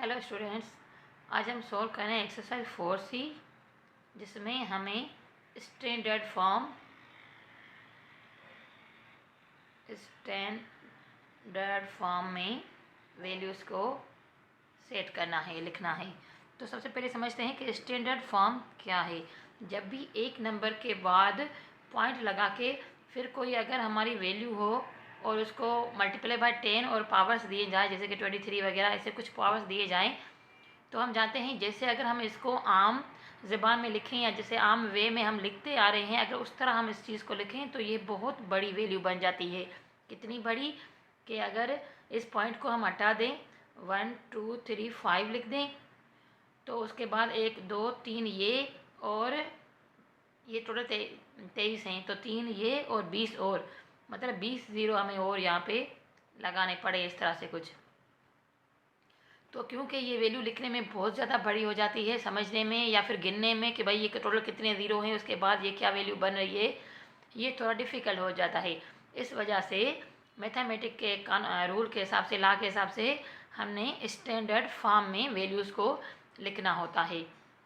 Hello students, आज हम solve कर रहे हैं एक्सरसाइज 4C, जिसमें हमें स्टैंडर्ड फॉर्म में वैल्यूज़ को सेट करना है, लिखना है। तो सबसे पहले समझते हैं कि स्टैंडर्ड फॉर्म क्या है। जब भी एक नंबर के बाद पॉइंट लगा के फिर कोई अगर हमारी वैल्यू हो और उसको मल्टीप्लाई बाय 10 और पावर्स दिए जाए, जैसे कि 23 वगैरह ऐसे कुछ पावर्स दिए जाएं, तो हम जानते हैं जैसे अगर हम इसको आम ज़बान में लिखें या जैसे आम वे में हम लिखते आ रहे हैं, अगर उस तरह हम इस चीज़ को लिखें तो ये बहुत बड़ी वैल्यू बन जाती है। कितनी बड़ी कि अगर इस पॉइंट को हम हटा दें, 1 2 3 5 लिख दें, तो उसके बाद 1 2 3 ये और ये टोटल 23 हैं, तो 3 ये और 20 और, मतलब 20 ज़ीरो हमें और यहाँ पे लगाने पड़े इस तरह से कुछ। तो क्योंकि ये वैल्यू लिखने में बहुत ज़्यादा बड़ी हो जाती है, समझने में या फिर गिनने में कि भाई ये टोटल कितने ज़ीरो हैं, उसके बाद ये क्या वैल्यू बन रही है, ये थोड़ा डिफ़िकल्ट हो जाता है। इस वजह से मैथमेटिक के रूल के हिसाब से, लॉ के हिसाब से हमने स्टैंडर्ड फॉर्म में वैल्यूज़ को लिखना होता है।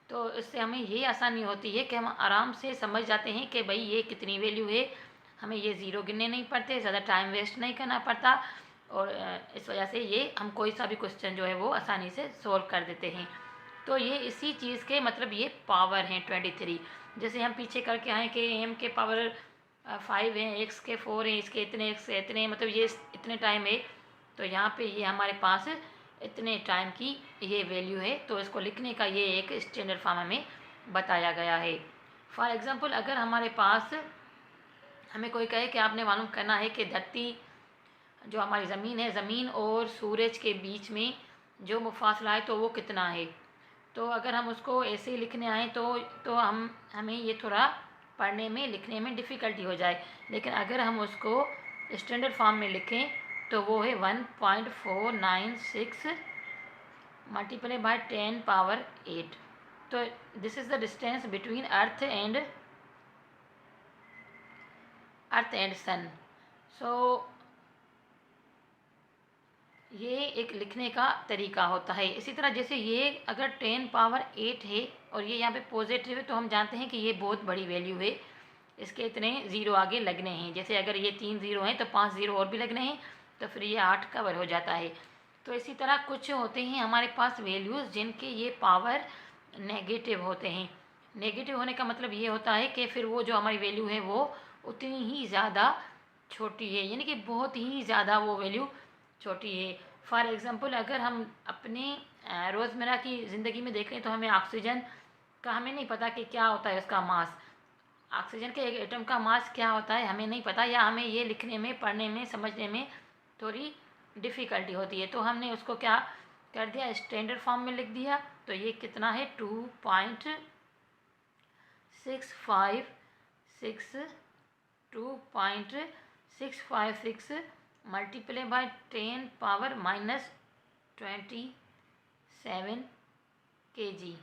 तो इससे हमें ये आसानी होती है कि हम आराम से समझ जाते हैं कि भाई ये कितनी वैल्यू है, हमें ये ज़ीरो गिनने नहीं पड़ते, ज़्यादा टाइम वेस्ट नहीं करना पड़ता, और इस वजह से ये हम कोई सा भी क्वेश्चन जो है वो आसानी से सोल्व कर देते हैं। तो ये इसी चीज़ के मतलब ये पावर हैं 23। जैसे हम पीछे करके आए कि एम के पावर 5 हैं, एक्स के 4 हैं, इसके इतने, एक्स के इतने, मतलब ये इतने टाइम है। तो यहाँ पे ये हमारे पास इतने टाइम की ये वैल्यू है, तो इसको लिखने का ये एक स्टैंडर्ड फॉर्म हमें बताया गया है। फॉर एग्ज़ाम्पल, अगर हमारे पास हमें कोई कहे कि आपने मालूम करना है कि धरती जो हमारी ज़मीन है, ज़मीन और सूरज के बीच में जो मुफासला है तो वो कितना है। तो अगर हम उसको ऐसे ही लिखने आए तो हमें ये थोड़ा पढ़ने में, लिखने में डिफ़िकल्टी हो जाए। लेकिन अगर हम उसको स्टैंडर्ड फॉर्म में लिखें तो वो है 1.496 मल्टीप्लाई बाय 10 पावर 8। तो this is the distance between earth and sun. So ये एक लिखने का तरीका होता है। इसी तरह जैसे ये अगर 10 पावर 8 है और ये यहाँ पे पॉजिटिव है, तो हम जानते हैं कि ये बहुत बड़ी वैल्यू है, इसके इतने ज़ीरो आगे लगने हैं। जैसे अगर ये 3 ज़ीरो हैं तो 5 ज़ीरो और भी लगने हैं, तो फिर ये 8 कवर हो जाता है। तो इसी तरह कुछ होते हैं हमारे पास वैल्यूज़ जिनके ये पावर नेगेटिव होते हैं। नेगेटिव होने का मतलब ये होता है कि फिर वो जो हमारी वैल्यू है वो उतनी ही ज़्यादा छोटी है, यानी कि बहुत ही ज़्यादा वो वैल्यू छोटी है। फॉर एग्ज़ाम्पल, अगर हम अपने रोज़मर्रा की ज़िंदगी में देखें तो हमें ऑक्सीजन का हमें नहीं पता कि क्या होता है उसका मास। ऑक्सीजन के एक एटम का मास क्या होता है हमें नहीं पता, या हमें ये लिखने में, पढ़ने में, समझने में थोड़ी डिफ़िकल्टी होती है। तो हमने उसको क्या कर दिया, स्टैंडर्ड फॉर्म में लिख दिया। तो ये कितना है, 2.656 मल्टीप्लाई बाय 10 पावर -27 kg।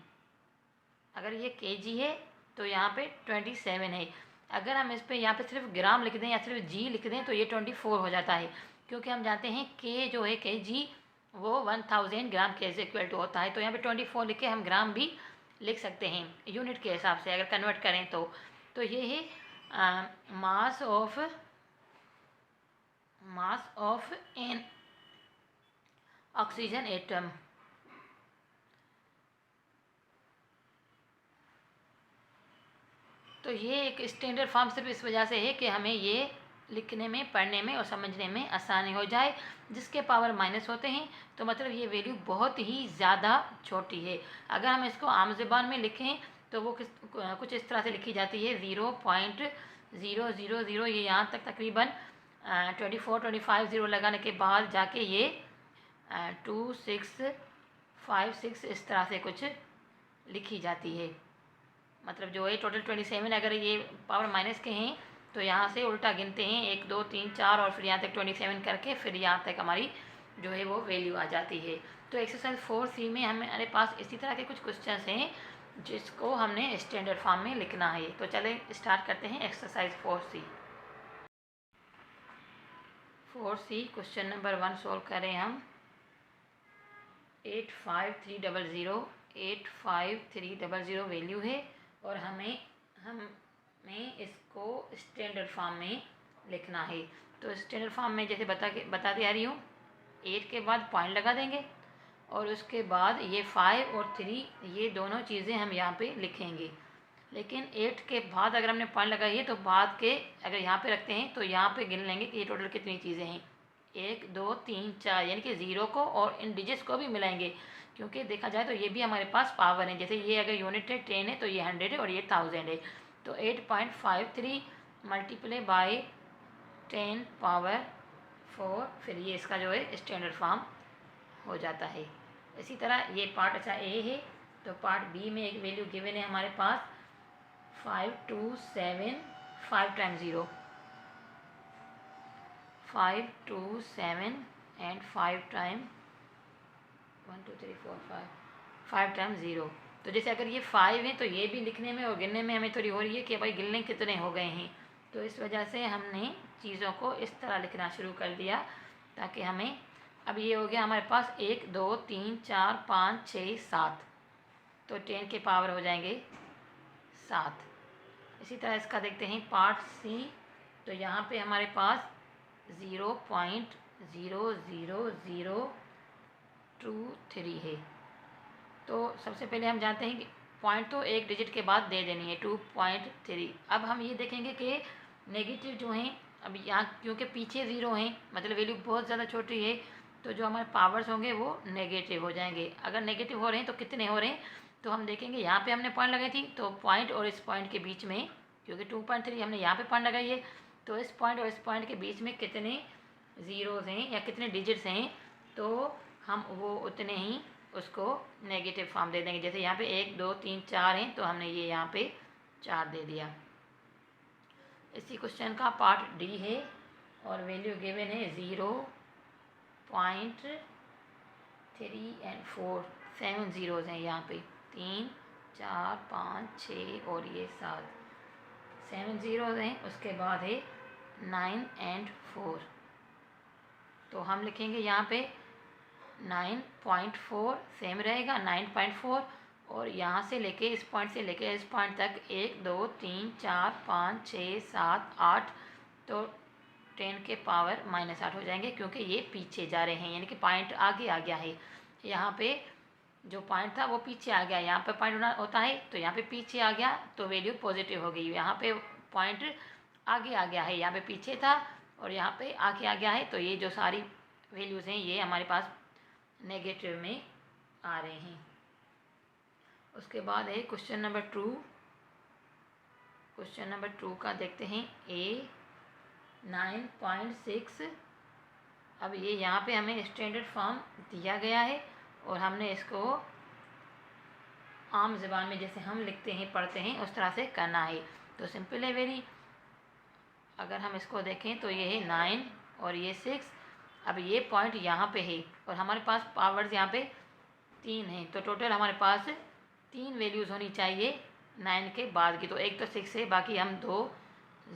अगर ये kg है तो यहाँ पे 27 है। अगर हम इस पे यहाँ पे सिर्फ ग्राम लिख दें या सिर्फ g लिख दें तो ये 24 हो जाता है, क्योंकि हम जानते हैं k जो है kg वो 1000 ग्राम के इक्वल टू होता है। तो यहाँ पे 24 लिख के हम ग्राम भी लिख सकते हैं यूनिट के हिसाब से अगर कन्वर्ट करें तो। ये है mass of N oxygen atom. तो ये एक स्टैंडर्ड फॉर्म सिर्फ इस वजह से है कि हमें ये लिखने में, पढ़ने में और समझने में आसानी हो जाए। जिसके पावर माइनस होते हैं तो मतलब ये वैल्यू बहुत ही ज़्यादा छोटी है। अगर हम इसको आम ज़बान में लिखें तो वो कुछ इस तरह से लिखी जाती है, 0.000, ये यहाँ तक तकरीबन 24-25 ज़ीरो लगाने के बाद जाके ये 2656 इस तरह से कुछ लिखी जाती है। मतलब जो है टोटल 27, अगर ये पावर माइनस के हैं तो यहाँ से उल्टा गिनते हैं, 1 2 3 4 और फिर यहाँ तक 27 करके फिर यहाँ तक हमारी जो है वो वैल्यू आ जाती है। तो एक्सरसाइज 4C में हमारे पास इसी तरह के कुछ क्वेश्चन हैं जिसको हमने स्टैंडर्ड फॉर्म में लिखना है। तो चलें स्टार्ट करते हैं exercise 4C। Question number 1 solve करें हम। 85300 वैल्यू है और हमें इसको स्टैंडर्ड फॉर्म में लिखना है। तो स्टैंडर्ड फॉर्म में जैसे बताती आ रही हूँ, 8 के बाद पॉइंट लगा देंगे और उसके बाद ये 5 और 3 ये दोनों चीज़ें हम यहाँ पे लिखेंगे। लेकिन 8 के बाद अगर हमने पॉइंट लगाई है तो बाद के अगर यहाँ पे रखते हैं तो यहाँ पे गिन लेंगे कि ये टोटल कितनी चीज़ें हैं, 1 2 3 4, यानी कि 0 को और इन डिजिट्स को भी मिलाएंगे, क्योंकि देखा जाए तो ये भी हमारे पास पावर है। जैसे ये अगर यूनिट है 10 है तो ये 100 है और ये 1000 है। तो 8.53 मल्टीप्लाई बाई 10 पावर 4, फिर ये इसका जो है स्टैंडर्ड फॉर्म हो जाता है। इसी तरह ये पार्ट अच्छा ए है। तो पार्ट बी में एक वैल्यू गिवन है हमारे पास 527, 5 टाइम्स 0, 527 एंड 5 टाइम 1 2 3 4 5 टाइम्स 0। तो जैसे अगर ये 5 है तो ये भी लिखने में और गिनने में हमें थोड़ी हो रही है कि भाई गिनने कितने हो गए हैं। तो इस वजह से हमने चीज़ों को इस तरह लिखना शुरू कर दिया ताकि हमें, अब ये हो गया हमारे पास 1 2 3 4 5 6 7, तो 10 के पावर हो जाएंगे 7। इसी तरह इसका देखते हैं पार्ट सी। तो यहाँ पे हमारे पास 0.00023 है। तो सबसे पहले हम जानते हैं कि पॉइंट तो एक डिजिट के बाद दे देनी है 2.3। अब हम ये देखेंगे कि नेगेटिव जो हैं, अब यहाँ क्योंकि पीछे 0 हैं मतलब वैल्यू बहुत ज़्यादा छोटी है, तो जो हमारे पावर्स होंगे वो नेगेटिव हो जाएंगे। अगर नेगेटिव हो रहे हैं तो कितने हो रहे हैं, तो हम देखेंगे यहाँ पे हमने पॉइंट लगाई थी, तो पॉइंट और इस पॉइंट के बीच में, क्योंकि 2.3 हमने यहाँ पे पॉइंट लगाई है, तो इस पॉइंट और इस पॉइंट के बीच में कितने ज़ीरोज़ हैं या कितने डिजिट्स हैं, तो हम वो उतने ही उसको नेगेटिव फॉर्म दे देंगे। जैसे यहाँ पे 1 2 3 4 हैं तो हमने ये यहाँ पे 4 दे दिया। इसी क्वेश्चन का पार्ट डी है और वैल्यू गिवन है 0.3 एंड 4, 7 ज़ीरोज़ हैं यहाँ पे, 3 4 5 6 और ये 7, 7 ज़ीरोज़ हैं। उसके बाद है 9 एंड 4, तो हम लिखेंगे यहाँ पे 9.4 सेम रहेगा 9.4, और यहाँ से लेके इस पॉइंट से लेके इस पॉइंट तक 1 2 3 4 5 6 7 8, तो 10 के पावर -8 हो जाएंगे क्योंकि ये पीछे जा रहे हैं, यानी कि पॉइंट आगे आ गया है। यहाँ पे जो पॉइंट था वो पीछे आ गया, यहाँ पे पॉइंट होता है तो यहाँ पे पीछे आ गया तो वैल्यू पॉजिटिव हो गई। यहाँ पे पॉइंट आगे आ गया है, यहाँ पे पीछे था और यहाँ पे आगे आ गया है, तो ये जो सारी वैल्यूज़ हैं ये हमारे पास नेगेटिव में आ रहे हैं। उसके बाद है क्वेश्चन नंबर 2। क्वेश्चन नंबर 2 का देखते हैं ए 9.6। अब ये यहाँ पे हमें स्टैंडर्ड फॉर्म दिया गया है और हमने इसको आम ज़बान में जैसे हम लिखते हैं पढ़ते हैं उस तरह से करना है। तो सिंपल है वेरी। अगर हम इसको देखें तो ये है 9 और ये 6। अब ये पॉइंट यहाँ पे है और हमारे पास पावर्स यहाँ पे 3 हैं, तो टोटल हमारे पास 3 वैल्यूज़ होनी चाहिए 9 के बाद की। तो एक तो 6 है, बाकी हम 2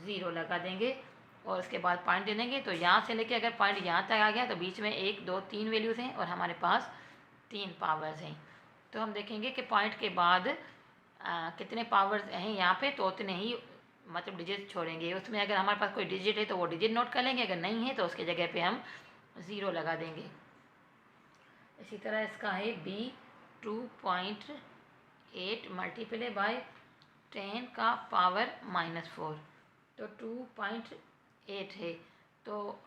0 लगा देंगे और उसके बाद पॉइंट दे देंगे। तो यहाँ से लेके अगर पॉइंट यहाँ तक आ गया तो बीच में 1 2 3 वैल्यूज़ हैं और हमारे पास 3 पावर्स हैं। तो हम देखेंगे कि पॉइंट के बाद कितने पावर्स हैं यहाँ पे, तो उतने ही मतलब डिजिट छोड़ेंगे। उसमें अगर हमारे पास कोई डिजिट है तो वो डिजिट नोट कर लेंगे, अगर नहीं है तो उसके जगह पे हम 0 लगा देंगे। इसी तरह इसका है बी 2.8 मल्टीप्लाई बाय 10 का पावर -4, तो 2.8 है। तो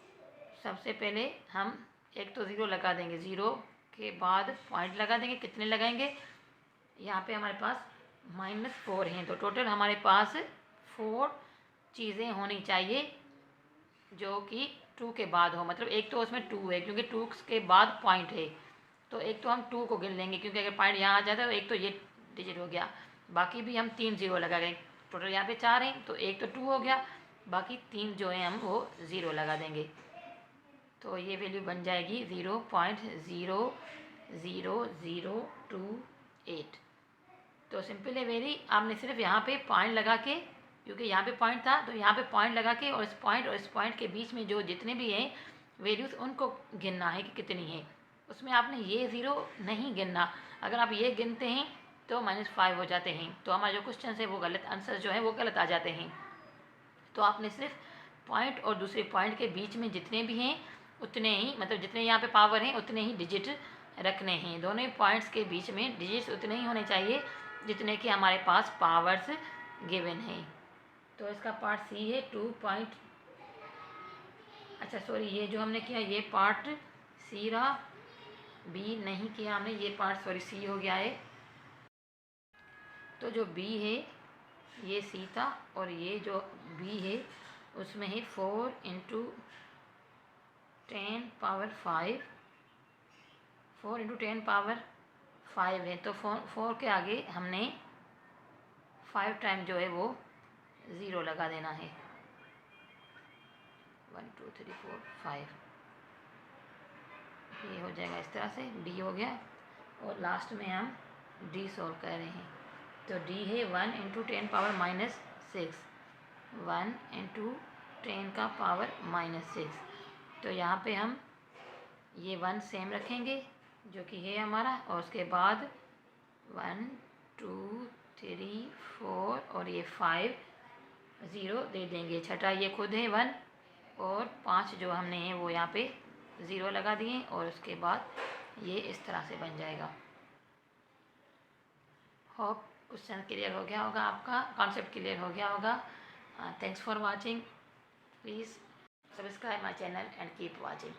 सबसे पहले हम एक तो 0 लगा देंगे, 0 के बाद पॉइंट लगा देंगे। कितने लगाएंगे, यहाँ पे हमारे पास -4 हैं, तो टोटल हमारे पास 4 चीज़ें होनी चाहिए जो कि 2 के बाद हो। मतलब एक तो उसमें 2 है क्योंकि 2 के बाद पॉइंट है, तो एक तो हम 2 को गिन लेंगे क्योंकि अगर पॉइंट यहाँ आ जाता है तो एक तो ये डिजिट हो गया, बाकी भी हम 3 0 लगा देंगे। टोटल यहाँ पे 4 हैं, तो एक तो 2 हो गया, बाकी 3 जो हैं हम वो 0 लगा देंगे। तो ये वैल्यू बन जाएगी 0.00028। तो सिंपल है वेरी। आपने सिर्फ यहाँ पे पॉइंट लगा के, क्योंकि यहाँ पे पॉइंट था तो यहाँ पे पॉइंट लगा के और इस पॉइंट के बीच में जो जितने भी हैं वैल्यूज़ उनको गिनना है कि कितनी है। उसमें आपने ये ज़ीरो नहीं गिनना। अगर आप ये गिनते हैं तो -5 हो जाते हैं, तो हमारा जो क्वेश्चन है वो गलत, आंसर जो है वो गलत आ जाते हैं। तो आपने सिर्फ पॉइंट और दूसरे पॉइंट के बीच में जितने भी हैं उतने ही, मतलब जितने यहाँ पे पावर हैं उतने ही डिजिट रखने हैं। दोनों ही पॉइंट्स के बीच में डिजिट्स उतने ही होने चाहिए जितने कि हमारे पास पावर्स गिवन हैं। तो इसका पार्ट सी है 2 पॉइंट, अच्छा सॉरी, ये जो हमने किया ये पार्ट सी रहा, बी नहीं किया हमने, ये पार्ट सॉरी सी हो गया है। तो जो बी है ये सी था, और ये जो बी है उसमें है 4 × 10 पावर 5, 4 × 10 पावर 5 है, तो 4 के आगे हमने 5 टाइम जो है वो ज़ीरो लगा देना है। 1 2 3 4 5, ये हो जाएगा इस तरह से, डी हो गया। और लास्ट में हम डी सॉल्व कर रहे हैं, तो डी है 1 × 10 पावर -6, 1 × 10 का पावर -6। तो यहाँ पे हम ये 1 सेम रखेंगे जो कि है हमारा, और उसके बाद 1 2 3 4 और ये 5 ज़ीरो दे देंगे। छठा ये खुद है 1, और 5 जो हमने है वो यहाँ पे ज़ीरो लगा दिए, और उसके बाद ये इस तरह से बन जाएगा। होप क्वेश्चन क्लियर हो गया होगा, आपका कॉन्सेप्ट क्लियर हो गया होगा। Thanks for watching, please subscribe my channel and keep watching.